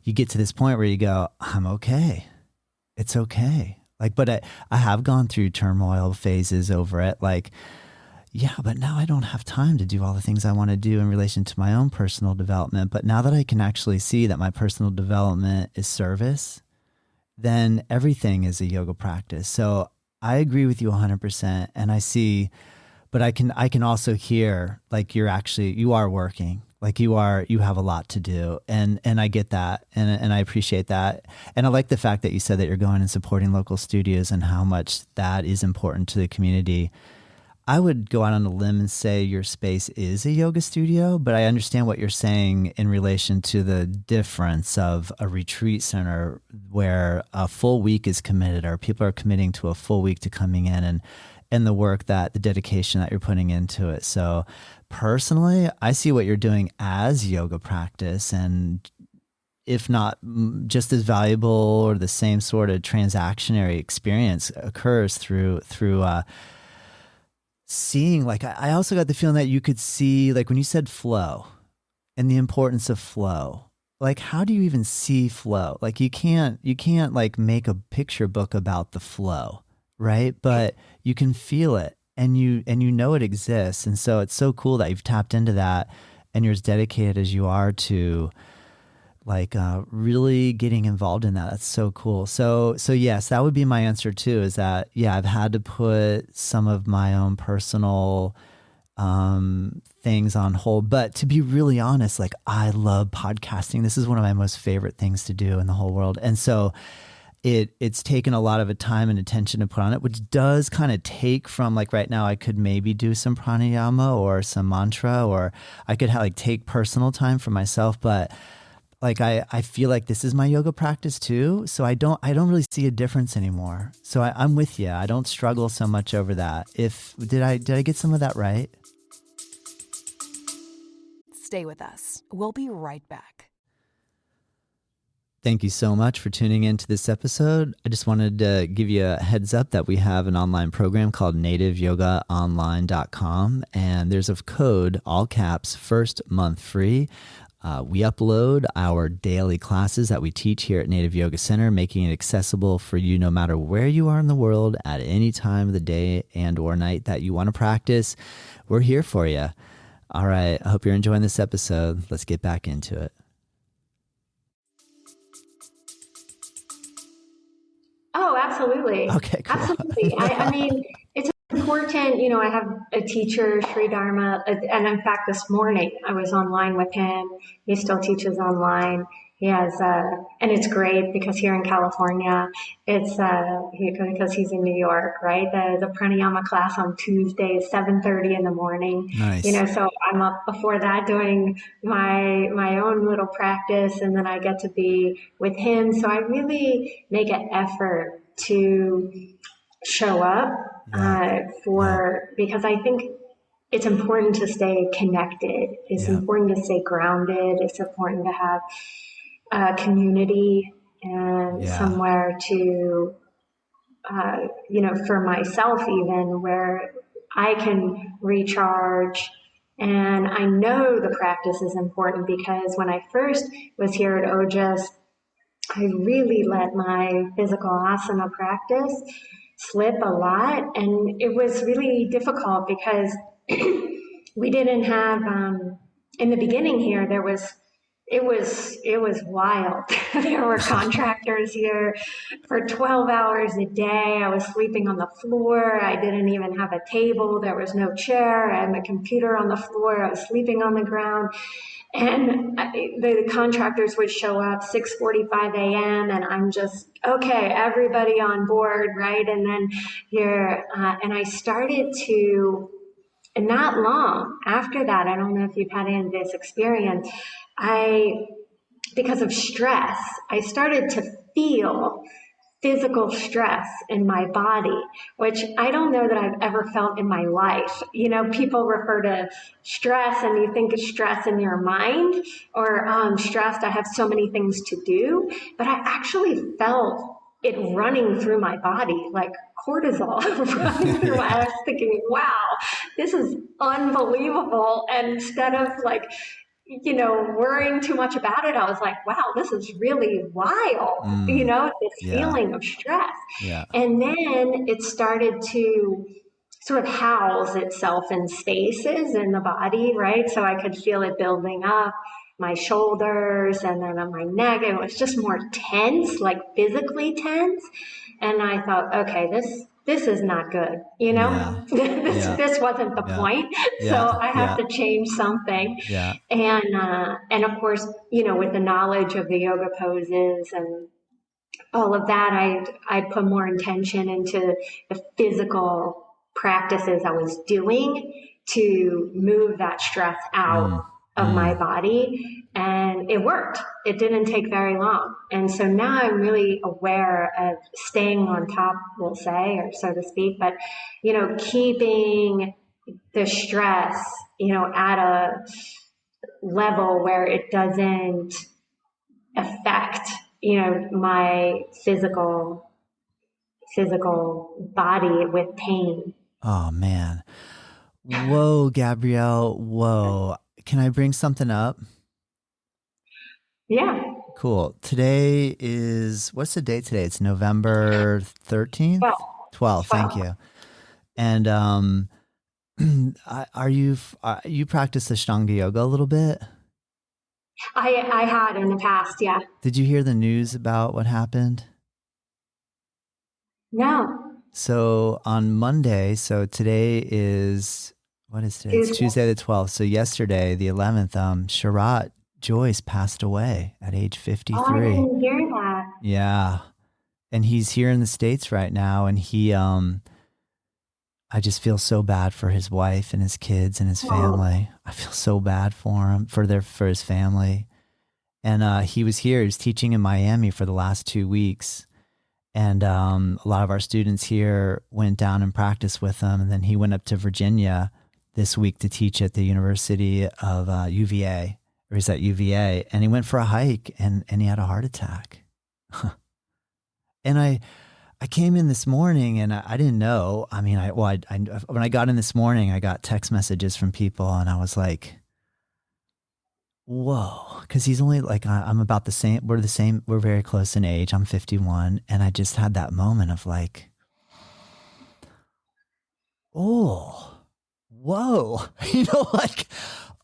you get to this point where you go, I'm okay. It's okay. Like, but I have gone through turmoil phases over it. Like, yeah, but now I don't have time to do all the things I want to do in relation to my own personal development. But now that I can actually see that my personal development is service, then everything is a yoga practice. So I agree with you 100%. And I see, but I can also hear like you are working, like you have a lot to do. And I get that. And I appreciate that. And I like the fact that you said that you're going and supporting local studios and how much that is important to the community. I would go out on a limb and say your space is a yoga studio, but I understand what you're saying in relation to the difference of a retreat center where a full week is committed, or people are committing to a full week to coming in and the dedication that you're putting into it. So personally, I see what you're doing as yoga practice, and if not just as valuable or the same sort of transactionary experience occurs through seeing, like, I also got the feeling that you could see, like when you said flow and the importance of flow, like how do you even see flow? Like you can't like make a picture book about the flow, right? But you can feel it and you know it exists. And so it's so cool that you've tapped into that and you're as dedicated as you are to like really getting involved in that. That's so cool. So yes, that would be my answer too, is that, yeah, I've had to put some of my own personal things on hold. But to be really honest, like I love podcasting. This is one of my most favorite things to do in the whole world. And so it's taken a lot of time and attention to put on it, which does kind of take from, like right now I could maybe do some pranayama or some mantra, or I could like take personal time for myself. But like I feel like this is my yoga practice too. So I don't really see a difference anymore. So I'm with you. I don't struggle so much over that. Did I get some of that right? Stay with us. We'll be right back. Thank you so much for tuning into this episode. I just wanted to give you a heads up that we have an online program called nativeyogaonline.com, and there's a code, all caps, first month free. We upload our daily classes that we teach here at Native Yoga Center, making it accessible for you no matter where you are in the world at any time of the day and or night that you want to practice. We're here for you. All right. I hope you're enjoying this episode. Let's get back into it. Oh, absolutely. Okay, cool. Absolutely. I mean, it's important, I have a teacher, Sri Dharma, and in fact, this morning I was online with him. He still teaches online. He has, and it's great because here in California, it's because he's in New York, right? The pranayama class on Tuesday is 7:30 in the morning. Nice. So I'm up before that doing my own little practice, and then I get to be with him. So I really make an effort to show up because I think it's important to stay connected. It's important to stay grounded. It's important to have a community and somewhere to, for myself even, where I can recharge. And I know the practice is important because when I first was here at Ojas, I really let my physical asana practice slip a lot. And it was really difficult because we didn't have, in the beginning here, it was wild. There were contractors here for 12 hours a day. I was sleeping on the floor. I didn't even have a table. There was no chair. I had my computer on the floor. I was sleeping on the ground. And the contractors would show up 6:45 a.m. and I'm just, okay, everybody on board, right? And then and I started to, and not long after that, I don't know if you've had any of this experience, because of stress, I started to feel physical stress in my body, which I don't know that I've ever felt in my life. People refer to stress and you think of stress in your mind, or stressed, I have so many things to do, but I actually felt it running through my body, like cortisol running through. I was thinking, wow, this is unbelievable. And instead of like worrying too much about it, I was like, wow, this is really wild, this Yeah. feeling of stress. Yeah. And then it started to sort of house itself in spaces in the body, right? So I could feel it building up my shoulders and then on my neck. It was just more tense, like physically tense. And I thought, okay, this is not good, Yeah. Yeah. this wasn't the Yeah. point. So Yeah. I have to change something. Yeah. And of course, with the knowledge of the yoga poses and all of that, I put more intention into the physical practices I was doing to move that stress out of my body. And it worked. It didn't take very long. And so now I'm really aware of staying on top, we'll say, or so to speak, but, keeping the stress, at a level where it doesn't affect, my physical body with pain. Oh man. Whoa, Gabrielle. Whoa. Can I bring something up? Yeah. Cool. Today is, what's the date today? It's November 13th? 12. Thank you. And you practice Ashtanga yoga a little bit? I had in the past, yeah. Did you hear the news about what happened? No. So on Monday, so today is, what is today? It's Tuesday the 12th. So yesterday, the 11th, Sharat Joyce passed away at age 53. Oh, I didn't hear that. Yeah. And he's here in the States right now. And he, I just feel so bad for his wife and his kids and his family. I feel so bad for him, for his family. And he was here. He was teaching in Miami for the last 2 weeks. And a lot of our students here went down and practiced with him. And then he went up to Virginia this week to teach at the University of UVA, or he's at UVA. And he went for a hike and he had a heart attack. And I came in this morning and I didn't know. I mean, when I got in this morning, I got text messages from people and I was like, whoa, because he's only like, I'm about the same. We're very close in age. I'm 51. And I just had that moment of like, oh, whoa, like,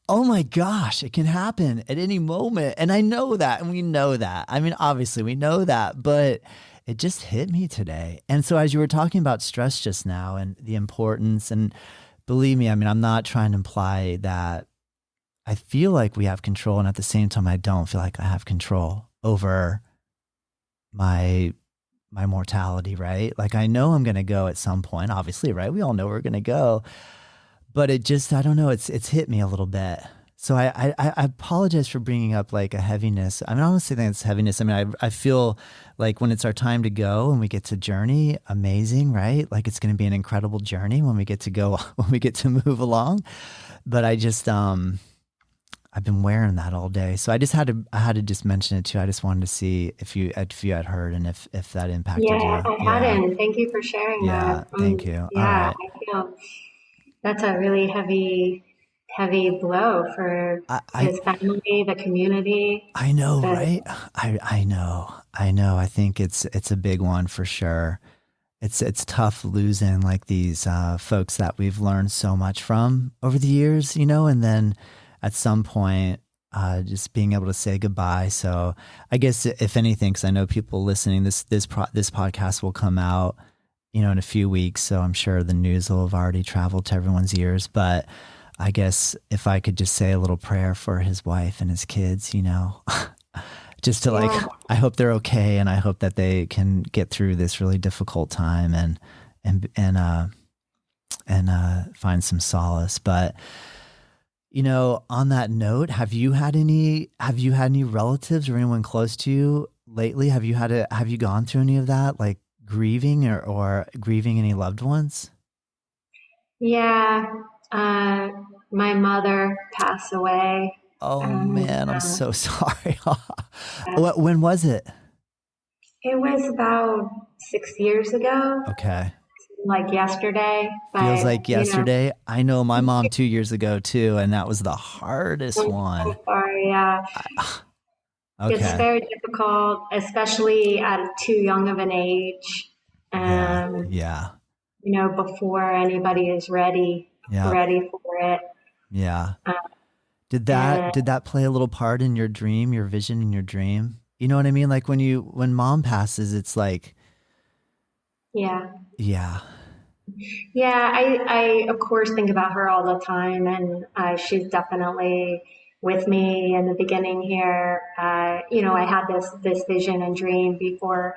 oh my gosh, it can happen at any moment. And I know that, and we know that. I mean, obviously we know that, but it just hit me today. And so as you were talking about stress just now and the importance, and believe me, I mean, I'm not trying to imply that I feel like we have control, and at the same time, I don't feel like I have control over my mortality, right? Like I know I'm going to go at some point, obviously, right? We all know we're going to go, but it just, I don't know, it's hit me a little bit. So I apologize for bringing up like a heaviness. I mean, I honestly think it's heaviness. I mean, I feel like when it's our time to go and we get to journey, amazing, right? Like it's going to be an incredible journey when we get to go, when we get to move along. But I just, I've been wearing that all day. So I had to just mention it too. I just wanted to see if you had heard and if that impacted you. Yeah, I hadn't. Thank you for sharing that. Thank you. Yeah, I feel that's a really heavy blow for his family, the community. I know, right? I know. I think it's a big one for sure. It's tough losing like these folks that we've learned so much from over the years, and then at some point, just being able to say goodbye. So I guess if anything, because I know people listening, this podcast will come out, in a few weeks. So I'm sure the news will have already traveled to everyone's ears. But I guess if I could just say a little prayer for his wife and his kids, just to like, I hope they're okay, and I hope that they can get through this really difficult time and find some solace. But on that note, have you had any relatives or anyone close to you lately? Have you gone through any of that, like grieving or grieving any loved ones? Yeah. My mother passed away. Oh man, I'm so sorry. When was it? It was about 6 years ago. Okay. like yesterday, Feels but like yesterday. I know my mom 2 years ago too, and that was the hardest I'm one. so sorry. Yeah, it's Okay. very difficult, especially at too young of an age. Yeah. Um, Yeah. Before anybody is Yeah. ready for it. Yeah. Uh, Did that and did that play a little part in your dream, your vision in your dream? You know what I mean? Like when mom passes, it's like, yeah, yeah. yeah. I of course think about her all the time, and she's definitely with me in the beginning here. I had this vision and dream before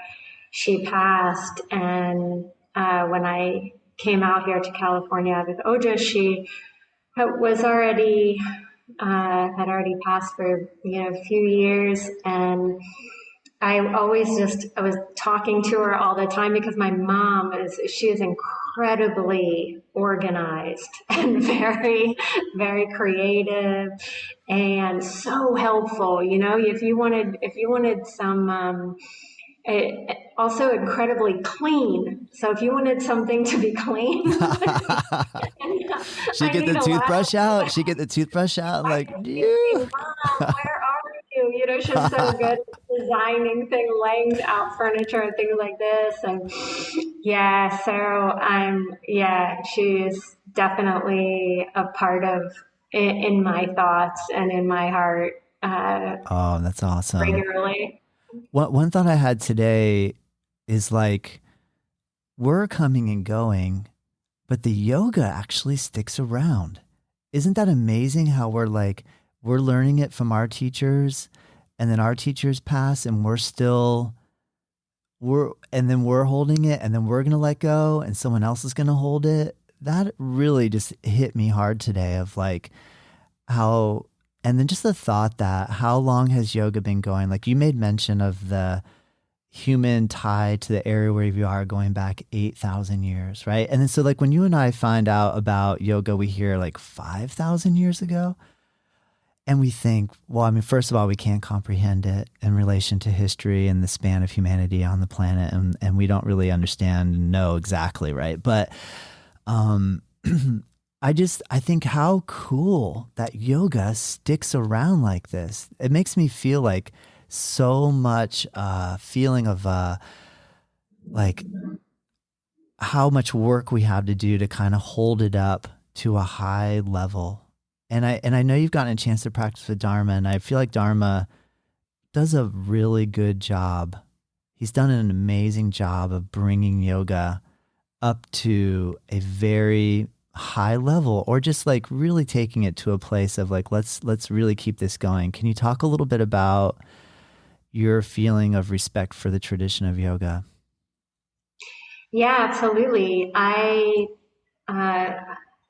she passed, and when I came out here to California with Ojas, she was already had already passed for a few years, and I was talking to her all the time because my mom she is incredibly organized and very, very creative and so helpful. If you wanted some, also incredibly clean. So if you wanted something to be clean, and She I get need the a lot toothbrush out. of She get the toothbrush out. I Like, kept yeah. thinking, Mom, where are you? She's so good at designing things, laying out furniture and things like this. And yeah, so she's definitely a part of in my thoughts and in my heart Oh, that's awesome. regularly. One thought I had today is like we're coming and going, but the yoga actually sticks around. Isn't that amazing how we're learning it from our teachers and then our teachers pass and and then we're holding it and then we're going to let go and someone else is going to hold it. That really just hit me hard today of like how, and then just the thought that how long has yoga been going? Like you made mention of the human tie to the area where you are going back 8,000 years, right? And then so like when you and I find out about yoga, we hear like 5,000 years ago. And we think, well, I mean, first of all, we can't comprehend it in relation to history and the span of humanity on the planet. And we don't really understand and know exactly, right? But um, I think how cool that yoga sticks around like this. It makes me feel like so much feeling of like how much work we have to do to kind of hold it up to a high level. And I know you've gotten a chance to practice with Dharma, and I feel like Dharma does a really good job. He's done an amazing job of bringing yoga up to a very high level, or just like really taking it to a place of like let's really keep this going. Can you talk a little bit about your feeling of respect for the tradition of yoga? Yeah, absolutely. Uh,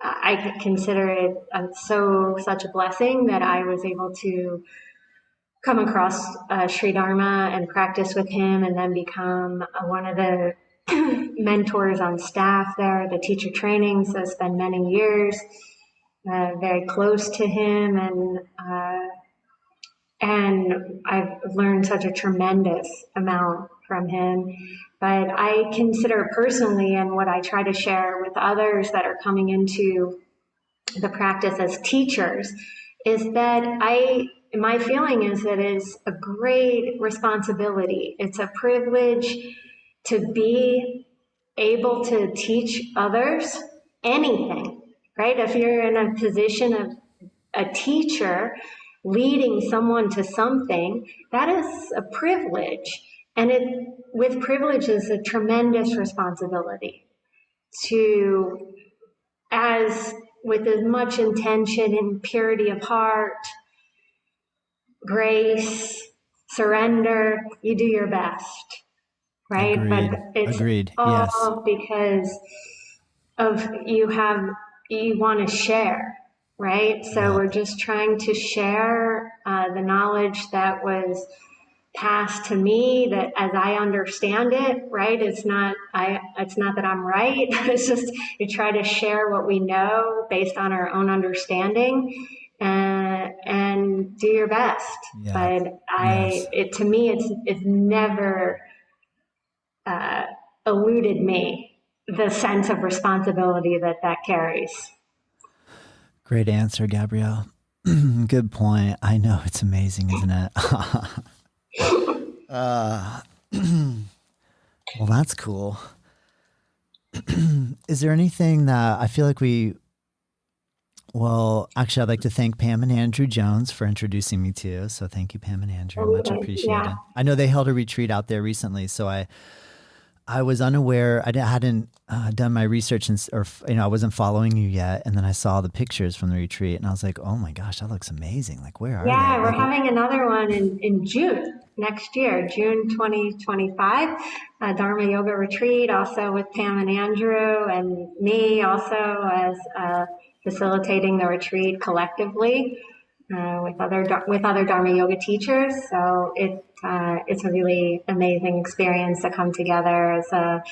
I consider it such a blessing that I was able to come across Sri Dharma and practice with him, and then become one of the mentors on staff there, the teacher training. So spend many years very close to him, and I've learned such a tremendous amount from him. But I consider personally, and what I try to share with others that are coming into the practice as teachers, is that my feeling is that it's a great responsibility. It's a privilege to be able to teach others anything, right? If you're in a position of a teacher leading someone to something, that is a privilege. And with privilege is a tremendous responsibility to, as with as much intention and purity of heart, grace, surrender, you do your best, right? But Agreed. it's Agreed. Yes. all because of you want to share, right? So Yeah. we're just trying to share the knowledge that was passed to me, that as I understand it, right? It's not that I'm right. It's just we try to share what we know based on our own understanding, and do your best. Yeah. But Yes. to me, it's never eluded me. the sense of responsibility that carries. Great answer, Gabrielle. Good point. I know, it's amazing, isn't it? Well, that's cool. Is there anything that I feel like well, actually, I'd like to thank Pam and Andrew Jones for introducing me to you. So thank you, Pam and Andrew. Much appreciated. Yeah. I know they held a retreat out there recently, so I was unaware. I hadn't done my research, or I wasn't following you yet. And then I saw the pictures from the retreat, and I was like, "Oh my gosh, that looks amazing! Like, where are they?" Yeah, we're having another one in June next year, June 2025, Dharma Yoga Retreat, also with Pam and Andrew, and me also as facilitating the retreat collectively with other Dharma Yoga teachers. So it's a really amazing experience to come together as a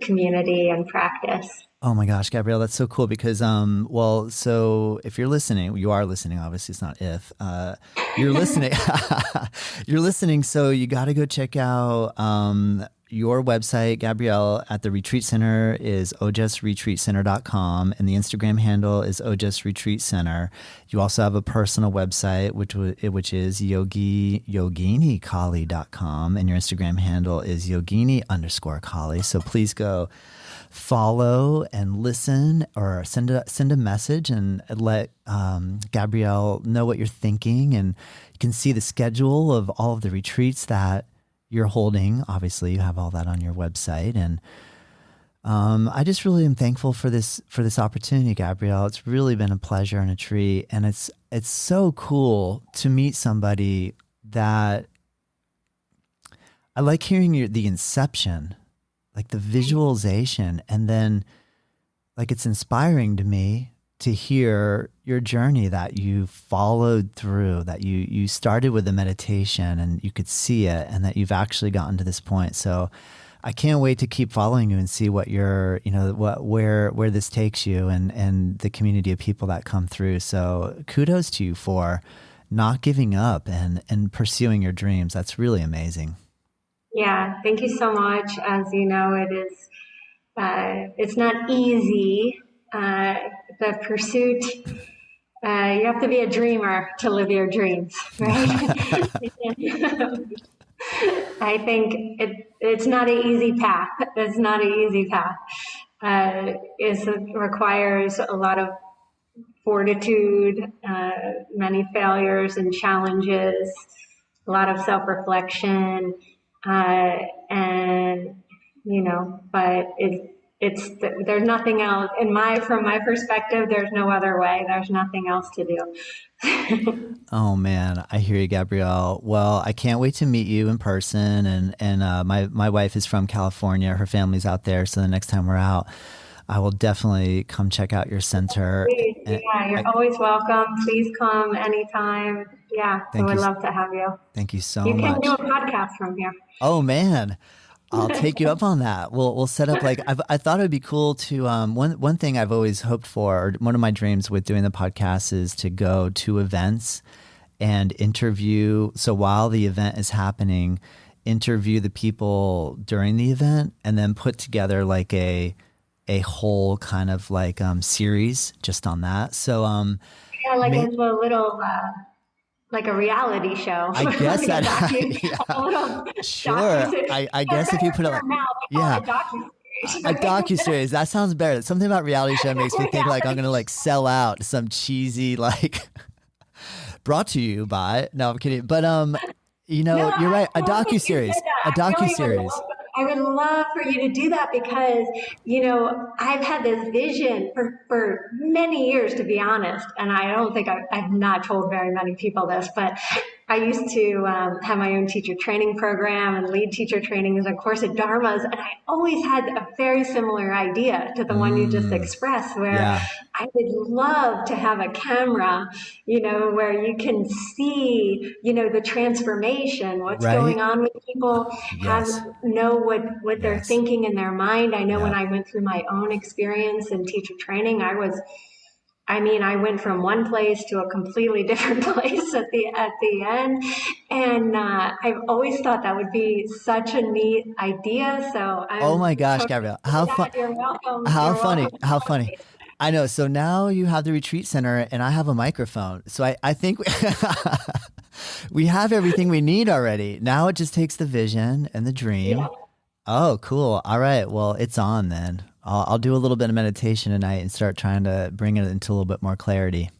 community and practice. Oh my gosh, Gabrielle, that's so cool because, so if you're listening, you are listening, obviously it's not if, you're listening, you're listening. So you got to go check out, your website, Gabrielle, at the retreat center is ojasretreatcenter.com, and the Instagram handle is Ojas Retreat Center. You also have a personal website, which is yoginikali.com, and your Instagram handle is yogini_Kali. So please go follow and listen, or send a message and let Gabrielle know what you're thinking, and you can see the schedule of all of the retreats that you're holding. Obviously, you have all that on your website, and I just really am thankful for this opportunity, Gabrielle. It's really been a pleasure and a treat, and it's so cool to meet somebody that I like hearing the inception, like the visualization, and then like it's inspiring to me to hear your journey that you followed through, that you started with the meditation and you could see it, and that you've actually gotten to this point. So I can't wait to keep following you and see what where this takes you, and the community of people that come through. So kudos to you for not giving up and pursuing your dreams. That's really amazing. Yeah, thank you so much. As you know, it's not easy. The pursuit, you have to be a dreamer to live your dreams, right? I think it's not an easy path. It's not an easy path. It requires a lot of fortitude, many failures and challenges, a lot of self-reflection, and but there's nothing else from my perspective. There's no other way. There's nothing else to do. Oh man, I hear you, Gabrielle. Well, I can't wait to meet you in person. And my wife is from California. Her family's out there. So the next time we're out, I will definitely come check out your center. Yeah, you're always welcome. Please come anytime. Yeah, I would love to have you. Thank you so much. You can do a podcast from here. Oh man, I'll take you up on that. We'll set up I thought it would be cool to one thing I've always hoped for, or one of my dreams with doing the podcast, is to go to events and interview. So while the event is happening, interview the people during the event, and then put together like a whole kind of series just on that. So yeah, like a little like a reality show. I guess that sure. I guess if you put it a docuseries, that sounds better. Something about reality show makes me think like I'm gonna sell out some cheesy brought to you by. No, I'm kidding. But you're right. A docuseries. I would love for you to do that because, I've had this vision for many years, to be honest. And I don't think I've not told very many people this, but I used to have my own teacher training program and lead teacher trainings and course at Dharmas. And I always had a very similar idea to the one you just expressed, where I would love to have a camera, where you can see, the transformation, what's going on with people, know what they're thinking in their mind. I know when I went through my own experience in teacher training, I I mean, I went from one place to a completely different place at the end, and I've always thought that would be such a neat idea. So Oh I'm my gosh, totally Gabrielle, into that. You're welcome. how You're funny, welcome. how funny. I know. So now you have the retreat center and I have a microphone. So I think we have everything we need already. Now it just takes the vision and the Yeah. dream. Oh, cool. All right. Well, it's on then. I'll do a little bit of meditation tonight and start trying to bring it into a little bit more clarity.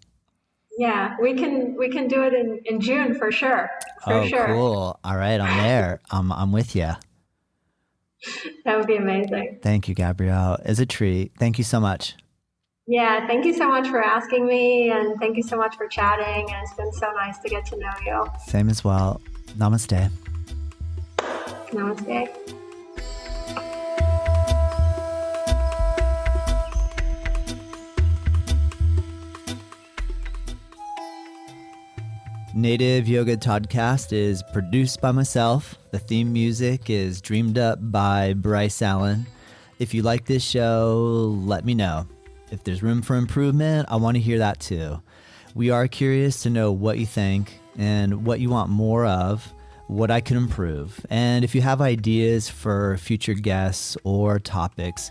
Yeah, we can do it in June for sure. For Oh, sure. cool. All right. I'm there. I'm with you. That would be amazing. Thank you, Gabrielle. It's a treat. Thank you so much. Yeah, thank you so much for asking me, and thank you so much for chatting. And it's been so nice to get to know you. Same as well. Namaste. Namaste. Native Yoga Toddcast is produced by myself. The theme music is dreamed up by Bryce Allen. If you like this show, let me know. If there's room for improvement, I want to hear that too. We are curious to know what you think and what you want more of, what I can improve. And if you have ideas for future guests or topics,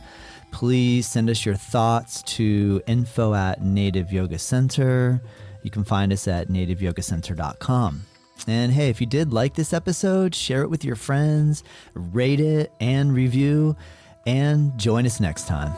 please send us your thoughts to info@Native Yoga Center. You can find us at nativeyogacenter.com. And hey, if you did like this episode, share it with your friends, rate it and review, and join us next time.